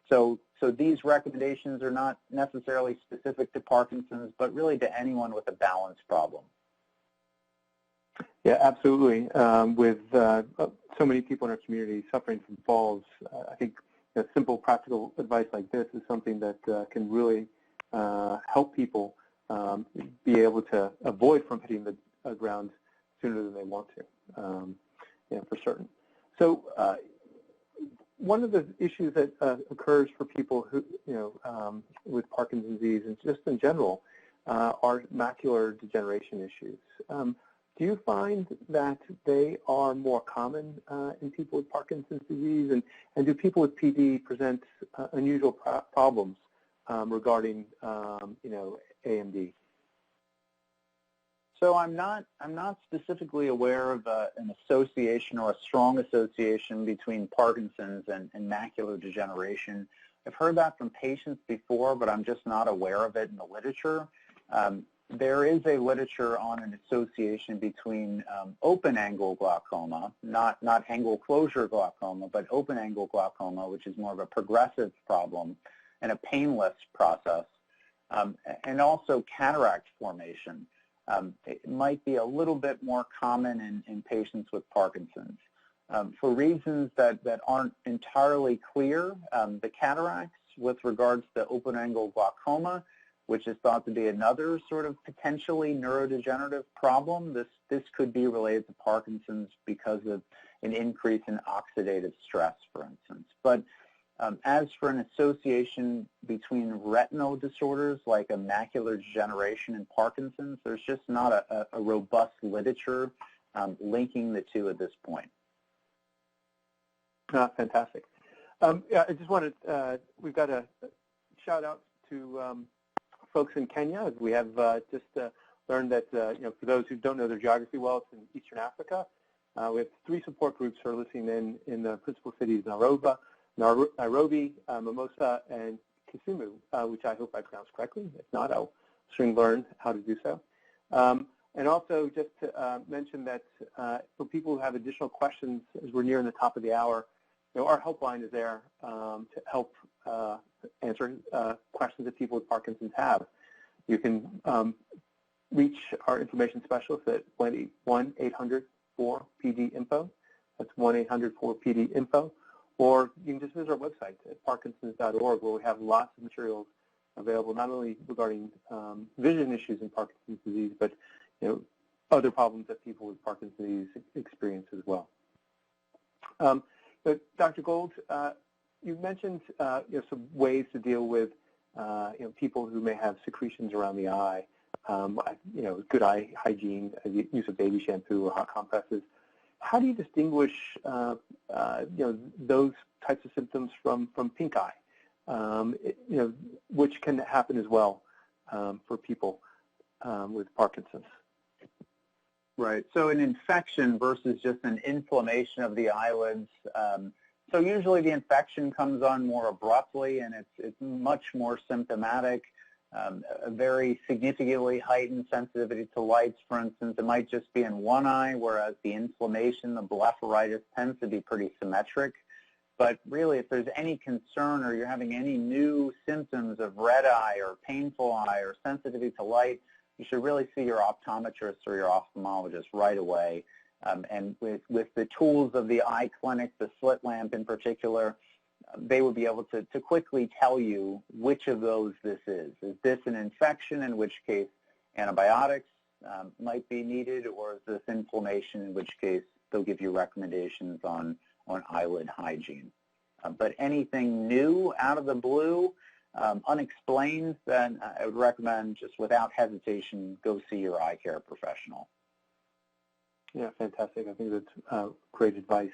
So these recommendations are not necessarily specific to Parkinson's, but really to anyone with a balance problem. Yeah, absolutely. With so many people in our community suffering from falls, I think simple practical advice like this is something that can really help people be able to avoid from hitting the ground sooner than they want to, for certain. So one of the issues that occurs for people who, with Parkinson's disease and just in general are macular degeneration issues. Do you find that they are more common in people with Parkinson's disease, and do people with PD present unusual problems regarding, AMD? So I'm not specifically aware of an association or a strong association between Parkinson's and macular degeneration. I've heard that from patients before, but I'm just not aware of it in the literature. There is a literature on an association between open-angle glaucoma, not angle closure glaucoma, but open-angle glaucoma, which is more of a progressive problem and a painless process, and also cataract formation. It might be a little bit more common in patients with Parkinson's. For reasons that aren't entirely clear, the cataracts with regards to open-angle glaucoma, which is thought to be another sort of potentially neurodegenerative problem, this could be related to Parkinson's because of an increase in oxidative stress, for instance. But as for an association between retinal disorders like a macular degeneration and Parkinson's, there's just not a robust literature linking the two at this point. Fantastic. Yeah, I just wanted, we've got a shout out to folks in Kenya. We have just learned that, for those who don't know their geography well, it's in Eastern Africa. We have 3 support groups who are listening in the principal cities, Nairobi, Mimosa, and Kisumu, which I hope I pronounced correctly. If not, I'll soon learn how to do so. And also just to mention that for people who have additional questions, as we're nearing the top of the hour, our helpline is there to help answer questions that people with Parkinson's have. You can reach our information specialist at 1-800-4PD-INFO. That's 1-800-4PD-INFO. Or you can just visit our website at parkinsons.org, where we have lots of materials available, not only regarding vision issues in Parkinson's disease, but other problems that people with Parkinson's disease experience as well. But Dr. Gold, you mentioned some ways to deal with people who may have secretions around the eye. Good eye hygiene, use of baby shampoo or hot compresses. How do you distinguish those types of symptoms from pink eye, which can happen as well for people with Parkinson's? Right. So an infection versus just an inflammation of the eyelids. So usually the infection comes on more abruptly, and it's much more symptomatic. A very significantly heightened sensitivity to lights, for instance. It might just be in one eye, whereas the inflammation, the blepharitis, tends to be pretty symmetric. But really, if there's any concern or you're having any new symptoms of red eye or painful eye or sensitivity to light, you should really see your optometrist or your ophthalmologist right away. And with the tools of the eye clinic, the slit lamp in particular, they would be able to quickly tell you which of those this is. Is this an infection, in which case antibiotics might be needed, or is this inflammation, in which case they'll give you recommendations on eyelid hygiene. But anything new out of the blue, unexplained, then I would recommend just without hesitation, go see your eye care professional. Yeah, fantastic. I think that's great advice.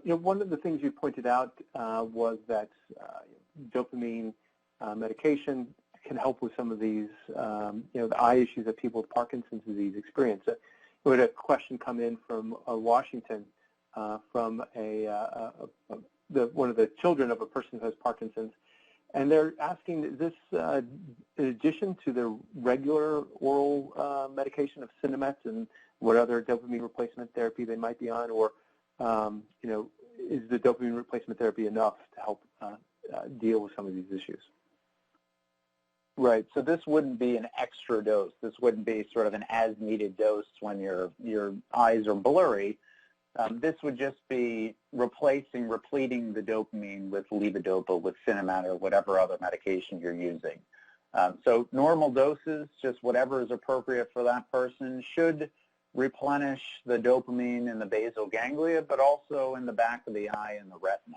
One of the things you pointed out was that dopamine medication can help with some of these, the eye issues that people with Parkinson's disease experience. We had a question come in from Washington from one of the children of a person who has Parkinson's, and they're asking, is this in addition to the regular oral medication of Sinemet and what other dopamine replacement therapy they might be on, or is the dopamine replacement therapy enough to help deal with some of these issues? Right. So this wouldn't be an extra dose. This wouldn't be sort of an as-needed dose when your eyes are blurry. This would just be repleting the dopamine with levodopa, with Sinemet, or whatever other medication you're using. So normal doses, just whatever is appropriate for that person, should replenish the dopamine in the basal ganglia, but also in the back of the eye and the retina.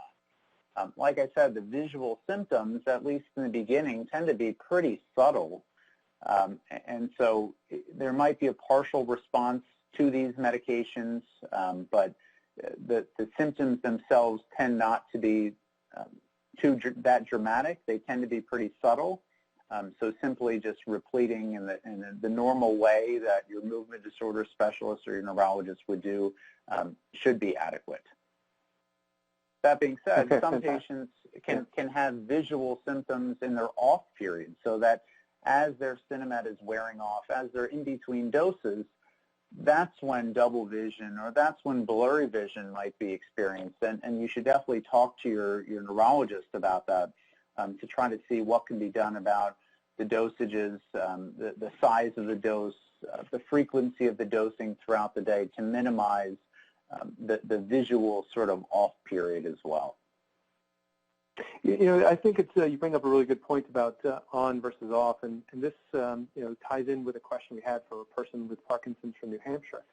Like I said, the visual symptoms, at least in the beginning, tend to be pretty subtle. And so there might be a partial response to these medications, but the symptoms themselves tend not to be that dramatic. They tend to be pretty subtle. So simply just repleting in the normal way that your movement disorder specialist or your neurologist would do should be adequate. That being said, some patients can have visual symptoms in their off period, so that as their Sinemet is wearing off, as they're in between doses, that's when double vision or that's when blurry vision might be experienced. And you should definitely talk to your neurologist about that to try to see what can be done about the dosages, the size of the dose, the frequency of the dosing throughout the day to minimize the visual sort of off period as well. I think it's you bring up a really good point about on versus off, and this ties in with a question we had from a person with Parkinson's from New Hampshire.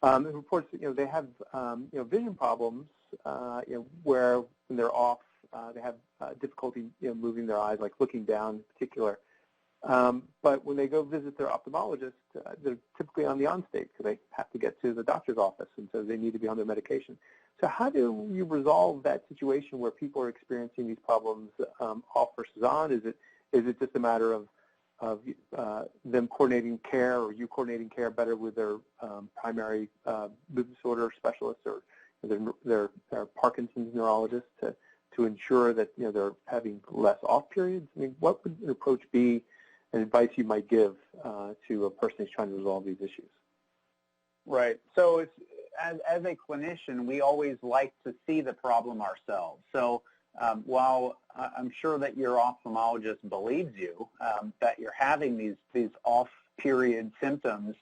It reports that they have vision problems where when they're off they have difficulty moving their eyes, like looking down in particular. But when they go visit their ophthalmologist, they're typically on the on state because they have to get to the doctor's office, and so they need to be on their medication. So how do you resolve that situation where people are experiencing these problems off versus on? Is it just a matter of them coordinating care, or you coordinating care better with their primary movement disorder specialist or their Parkinson's neurologist to ensure that they're having less off periods? I mean, what would an approach be and advice you might give to a person who's trying to resolve these issues. Right. So it's, as a clinician, we always like to see the problem ourselves. So while I'm sure that your ophthalmologist believes you that you're having these off-period symptoms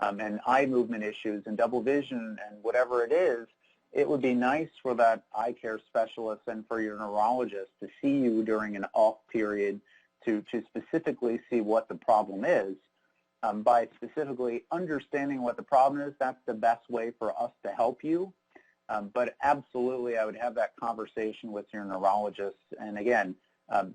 and eye movement issues and double vision and whatever it is, it would be nice for that eye care specialist and for your neurologist to see you during an off period to specifically see what the problem is. By specifically understanding what the problem is, that's the best way for us to help you. But absolutely, I would have that conversation with your neurologist. And again,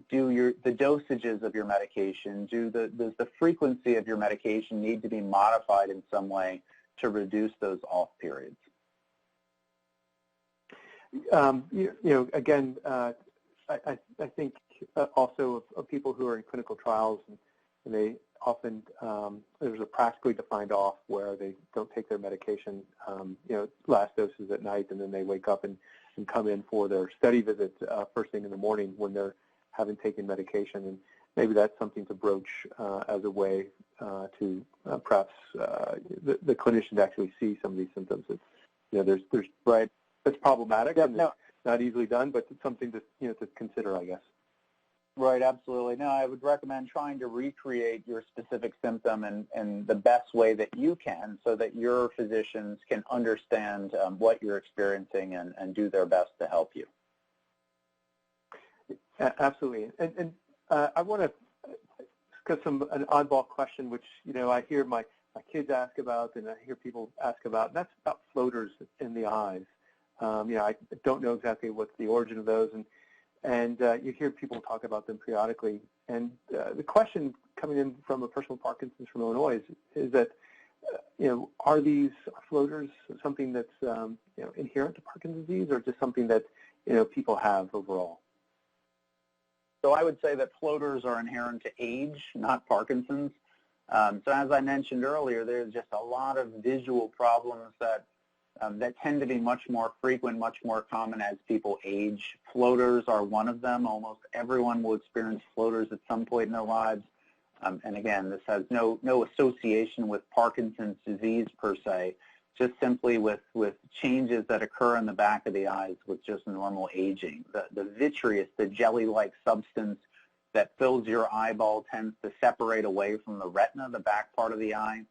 do the dosages of your medication, does the frequency of your medication need to be modified in some way to reduce those off periods? Again, I think also of people who are in clinical trials, and they often, there's a practically defined off where they don't take their medication, last doses at night, and then they wake up and come in for their study visits first thing in the morning when they're having taken medication. And maybe that's something to broach as a way to perhaps the clinician to actually see some of these symptoms. There's right. It's problematic and it's not easily done, but it's something to to consider, I guess. Right, absolutely. No, I would recommend trying to recreate your specific symptom in the best way that you can so that your physicians can understand what you're experiencing and do their best to help you. Absolutely. And I want to discuss an oddball question, which, I hear my kids ask about and I hear people ask about, and that's about floaters in the eyes. I don't know exactly what's the origin of those, and you hear people talk about them periodically. And the question coming in from a person with Parkinson's from Illinois is that, are these floaters something that's inherent to Parkinson's disease, or just something that people have overall? So I would say that floaters are inherent to age, not Parkinson's. So as I mentioned earlier, there's just a lot of visual problems that tend to be much more frequent, much more common as people age. Floaters are one of them. Almost everyone will experience floaters at some point in their lives. And again, this has no association with Parkinson's disease per se, just simply with changes that occur in the back of the eyes with just normal aging. The vitreous, the jelly-like substance that fills your eyeball tends to separate away from the retina, the back part of the eye,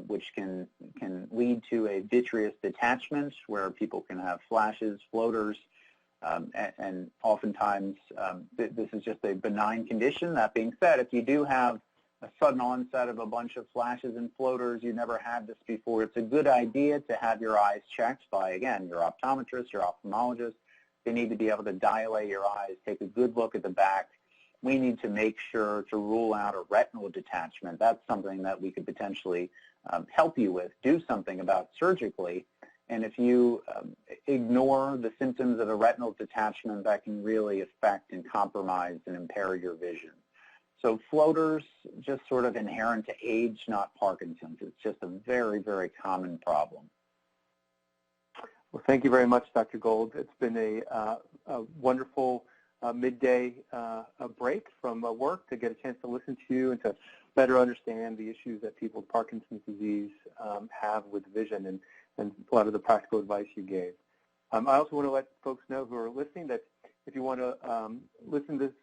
which can lead to a vitreous detachment where people can have flashes, floaters, and oftentimes this is just a benign condition. That being said, if you do have a sudden onset of a bunch of flashes and floaters, you never had this before, it's a good idea to have your eyes checked by, again, your optometrist, your ophthalmologist. They need to be able to dilate your eyes, take a good look at the back. We need to make sure to rule out a retinal detachment. That's something that we could potentially help you with, do something about surgically. And if you ignore the symptoms of a retinal detachment, that can really affect and compromise and impair your vision. So floaters, just sort of inherent to age, not Parkinson's. It's just a very, very common problem. Well, thank you very much, Dr. Gold. It's been a wonderful midday break from work to get a chance to listen to you and to better understand the issues that people with Parkinson's disease have with vision and a lot of the practical advice you gave. I also want to let folks know who are listening that if you want to listen to this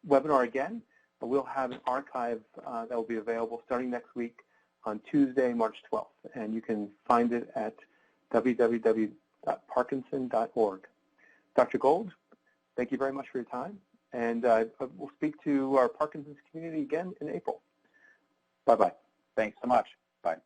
webinar again, we'll have an archive that will be available starting next week on Tuesday, March 12th, and you can find it at www.parkinson.org. Dr. Gold, thank you very much for your time, and we'll speak to our Parkinson's community again in April. Bye-bye. Thanks so much. Bye.